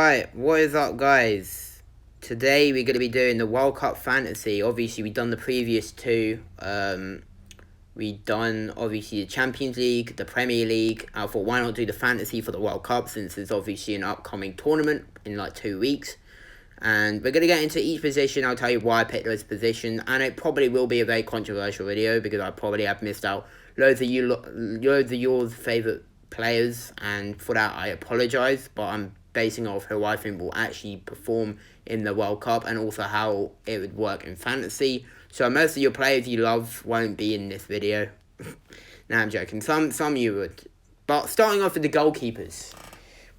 Alright, what is up, guys? Today we're going to be doing the World Cup Fantasy. Obviously, we've done the previous two. We've done, obviously, the Champions League, the Premier League. I thought, why not do the Fantasy for the World Cup, since there's obviously an upcoming tournament in like 2 weeks. And we're going to get into each position. I'll tell you why I picked those positions. And it probably will be a very controversial video, because I probably have missed out loads of your favourite players. And for that, I apologise. But I'm basing off who I think will actually perform in the World Cup, and also how it would work in fantasy. So most of your players you love won't be in this video. Nah, I'm joking. Some you would. But starting off with the goalkeepers.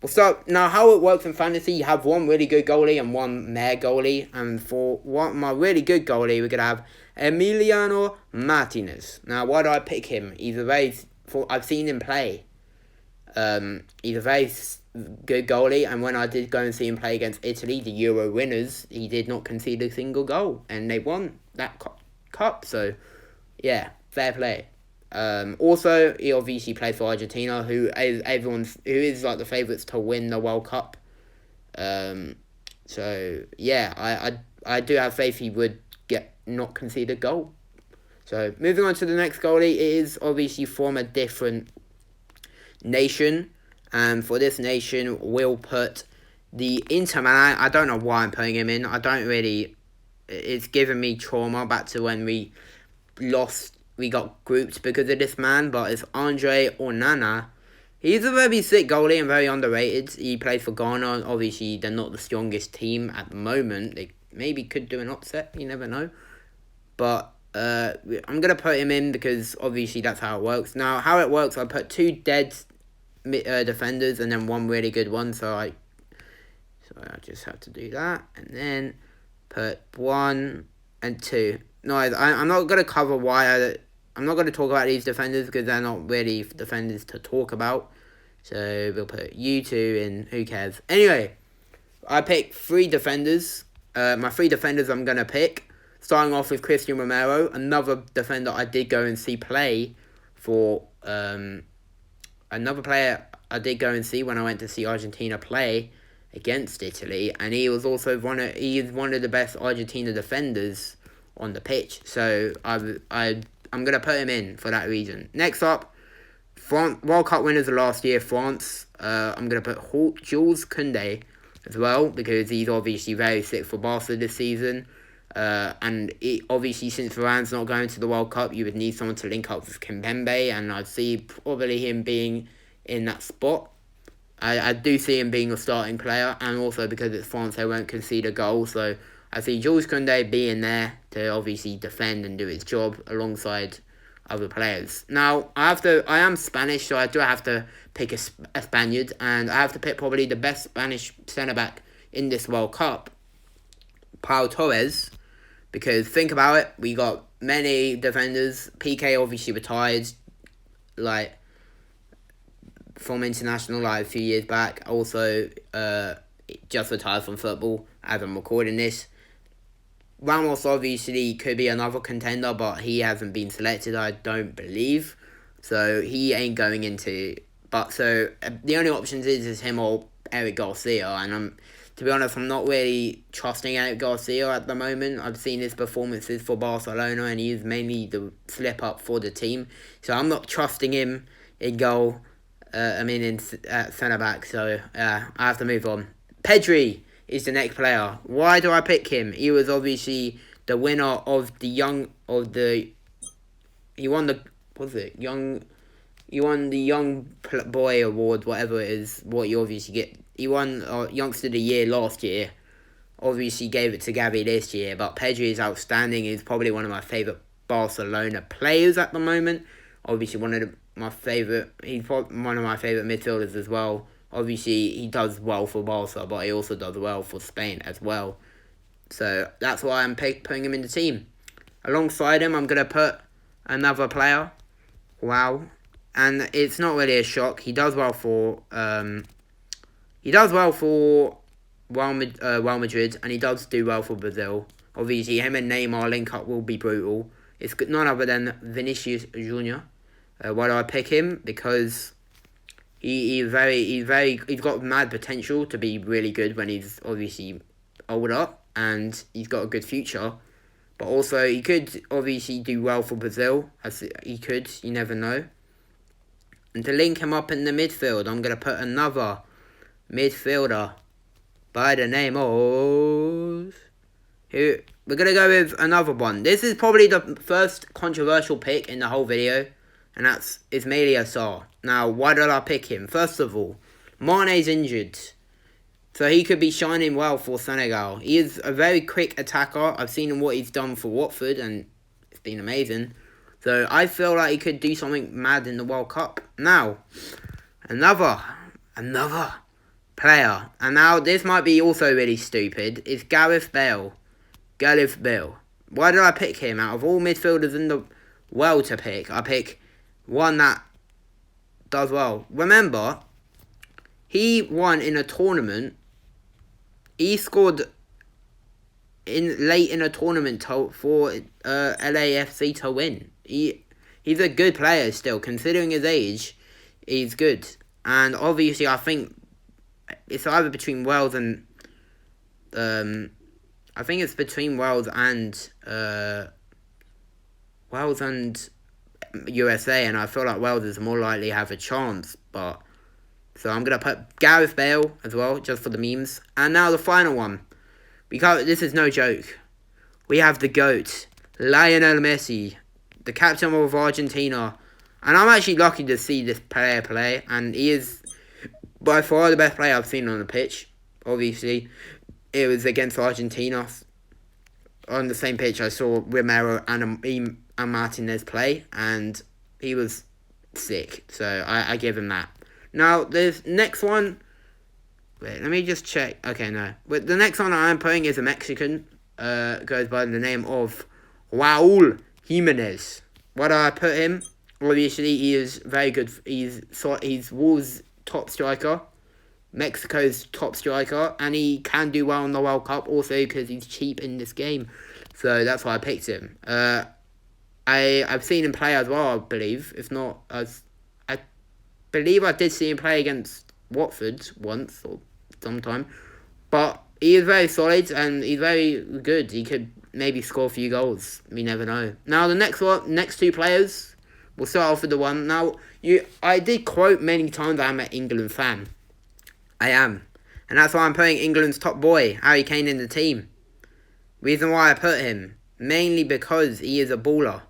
We'll start now. How it works in fantasy: you have one really good goalie and one meh goalie. And for my really good goalie, we're gonna have Emiliano Martinez. Now, why do I pick him? I've seen him play. He's a very good goalie, and when I did go and see him play against Italy, the Euro winners, he did not concede a single goal, and they won that cup. So, yeah, fair play. Also, he obviously plays for Argentina, who is like the favourites to win the World Cup. So yeah, I do have faith he would not concede a goal. So moving on to the next goalie, it is obviously from a different nation, and for this nation we'll put the Inter Milan. I don't know why I'm putting him in. It's given me trauma back to when we got grouped because of this man, but it's Andre Onana. He's a very sick goalie and very underrated. He plays for Ghana. Obviously, they're not the strongest team at the moment. They maybe could do an upset. You never know. But I'm going to put him in because obviously that's how it works. Now, how it works, I put two dead defenders and then one really good one. So I just have to do that. And then put 1 and 2. No, I'm not going to cover why I'm not going to talk about these defenders because they're not really defenders to talk about. So we'll put you two in. Who cares? Anyway, I picked 3 defenders. My 3 defenders I'm going to pick. Starting off with Christian Romero, another defender I did go and see play for. Another player I did go and see when I went to see Argentina play against Italy, and he was also one of the best Argentina defenders on the pitch. So I'm going to put him in for that reason. Next up, World Cup winners of last year, France. I'm going to put Jules Koundé as well, because he's obviously very sick for Barca this season. And obviously, since Varane's not going to the World Cup, you would need someone to link up with Kimpembe, and I'd see probably him being in that spot. I do see him being a starting player, and also because it's France, they won't concede a goal, so I see Jules Koundé being there to obviously defend and do his job alongside other players. Now, I am Spanish, so I do have to pick a Spaniard, and I have to pick probably the best Spanish centre-back in this World Cup, Pau Torres, because think about it, we got many defenders. PK obviously retired, from international, a few years back. Also, just retired from football as I'm recording this. Ramos obviously could be another contender, but he hasn't been selected, I don't believe. So he ain't going into. But so the only options is him or Eric Garcia, and to be honest, I'm not really trusting Eric Garcia at the moment. I've seen his performances for Barcelona, and he is mainly the slip up for the team. So I'm not trusting him in goal. In centre back. So I have to move on. Pedri is the next player. Why do I pick him? He was obviously the winner of he won the Young Boy Award, whatever it is, what you obviously get. He won Youngster of the Year last year. Obviously gave it to Gavi this year, but Pedri is outstanding. He's probably one of my favourite Barcelona players at the moment. Obviously he's one of my favourite midfielders as well. Obviously, he does well for Barca, but he also does well for Spain as well. So that's why I'm putting him in the team. Alongside him, I'm going to put another player. Wow. And it's not really a shock. He does well for Real Madrid, and he does do well for Brazil. Obviously, him and Neymar link up will be brutal. It's none other than Vinicius Junior. Why do I pick him? Because He's got mad potential to be really good when he's obviously older, and he's got a good future. But also, he could obviously do well for Brazil, as he could, you never know. And to link him up in the midfield, I'm going to put another midfielder by the name of... We're going to go with another one. This is probably the first controversial pick in the whole video, and that's Ismaila Sarr. Now, why did I pick him? First of all, Mane's injured, so he could be shining well for Senegal. He is a very quick attacker. I've seen what he's done for Watford, and it's been amazing. So I feel like he could do something mad in the World Cup. Now, another player, and now this might be also really stupid, is Gareth Bale. Gareth Bale. Why did I pick him? Out of all midfielders in the world to pick, I pick one that does well. Remember, he won in a tournament. He scored late in a tournament for LAFC to win. He's a good player still, considering his age. He's good, and obviously I think it's either between Wales and I think it's between Wales and USA, and I feel like Wales is more likely to have a chance. But so I'm gonna put Gareth Bale as well, just for the memes. And now the final one, because this is no joke. We have the GOAT, Lionel Messi, the captain of Argentina, and I'm actually lucky to see this player play, and he is by far the best player I've seen on the pitch. Obviously, it was against Argentina. On the same pitch, I saw Romero and Martinez play, and he was sick. So I give him that. Now, this next one... Wait, let me just check. Okay, no. But the next one I'm putting is a Mexican. Goes by the name of Raul Jimenez. Why do I put him? Obviously, he is very good. He's Wolves' top striker. Mexico's top striker, and he can do well in the World Cup also because he's cheap in this game. So that's why I picked him. I've seen him play as well, I believe. If not, I believe I did see him play against Watford once or sometime. But he is very solid and he's very good. He could maybe score a few goals. We never know. Now the next two players, we'll start off with the one. Now I did quote many times I'm an England fan. I am. And that's why I'm putting England's top boy, Harry Kane, in the team. Reason why I put him, mainly because he is a baller.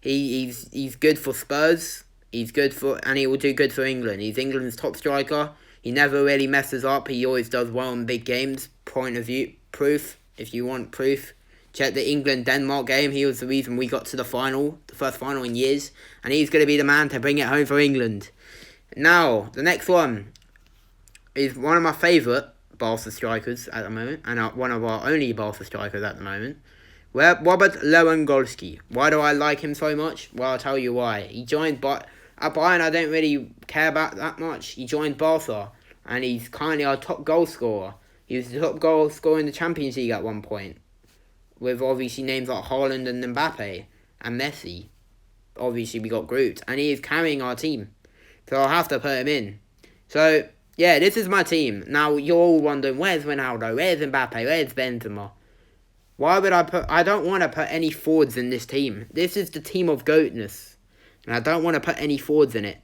He's good for Spurs. And he will do good for England. He's England's top striker. He never really messes up. He always does well in big games. Point of view, proof. If you want proof, check the England-Denmark game. He was the reason we got to the final, the first final in years. And he's going to be the man to bring it home for England. Now, the next one is one of my favourite Barca strikers at the moment, and one of our only Barca strikers at the moment. Robert Lewandowski. Why do I like him so much? Well, I'll tell you why. He joined at Bayern. I don't really care about that much. He joined Barca, and he's currently our top goal scorer. He was the top goal scorer in the Champions League at one point, with obviously names like Haaland and Mbappe and Messi. Obviously, we got grouped, and he is carrying our team, so I'll have to put him in. So yeah, this is my team. Now, you're all wondering, where's Ronaldo? Where's Mbappe? Where's Benzema? Why would I don't want to put any forwards in this team. This is the team of GOATness. And I don't want to put any forwards in it.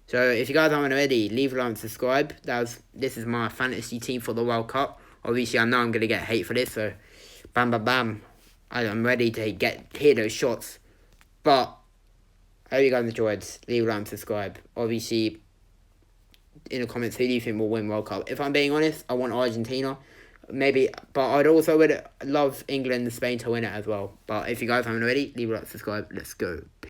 So, if you guys aren't already, leave a like and subscribe. This is my fantasy team for the World Cup. Obviously, I know I'm going to get hate for this, so bam, bam, bam. I'm ready to hear those shots. But, I hope you guys enjoyed. Leave a like and subscribe. Obviously, in the comments, who do you think will win World Cup? If I'm being honest, I want Argentina, maybe, but I'd also would love England and Spain to win it as well. But if you guys haven't already, leave a like, subscribe. Let's go.